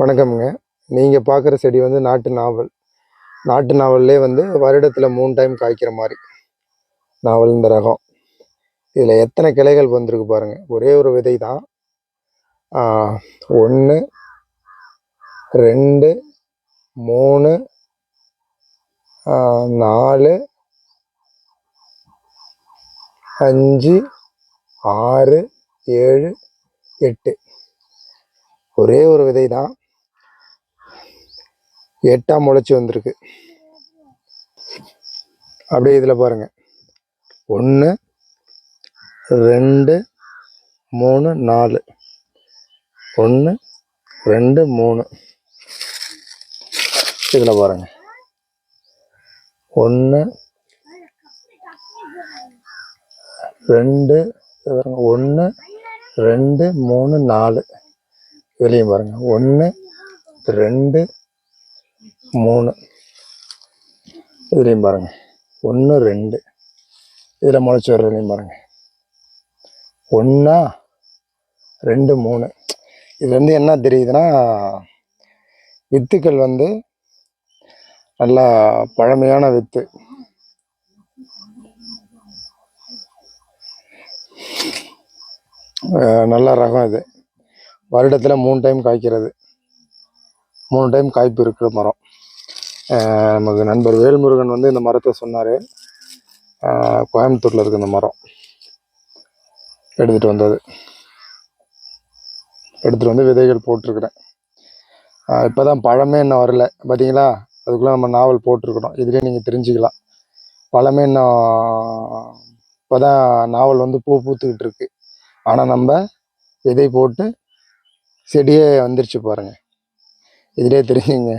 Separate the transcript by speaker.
Speaker 1: வணக்கம்ங்க. நீங்கள் பார்க்குற செடி வந்து நாட்டு நாவல். நாட்டு நாவல்லே வந்து வருடத்தில் 3 டைம் காய்க்கிற மாதிரி நாவல் இந்த ரகம். இதில் எத்தனை கிளைகள் வந்திருக்கு பாருங்கள். ஒரே ஒரு விதை தான். 1 2 3 4 5 6 7 8 ஒரே ஒரு விதை தான். 8ஆ முளைச்சி வந்திருக்கு. அப்படியே இதில் பாருங்கள். 1 2 3 4 1 2 3 இதில் பாருங்கள். 1 2 1 2 3 4 இதுலேயும் பாருங்கள். 1 2 3 இதுலேயும் பாருங்கள். 1 2 இதில் முளைச்சி வர்றதுலையும் பாருங்கள். 1 2 3 இது வந்து என்ன தெரியுதுன்னா, வித்துக்கள் வந்து நல்லா பழமையான வித்து. நல்ல ரகம் இது. வருடத்தில் 3 டைம் காய்க்கிறது. 3 டைம் காய்ப்பு இருக்கிற மரம். நமக்கு நண்பர் வேல்முருகன் வந்து இந்த மரத்தை சொன்னார். கோயம்புத்தூரில் இருக்குது இந்த மரம். எடுத்துகிட்டு வந்து விதைகள் போட்டிருக்கிறேன். இப்போ தான் பழமே இன்னும் வரல பார்த்தீங்களா. அதுக்குள்ளே நம்ம நாவல் போட்டிருக்கிறோம். இதுலேயே நீங்கள் தெரிஞ்சுக்கலாம். பழமே இன்னும் இப்போ தான் நாவல் வந்து பூ பூத்துக்கிட்டு இருக்கு. ஆனால் நம்ம விதை போட்டு செடியே வந்துருச்சு பாருங்கள். இதிலே தெரியுங்க.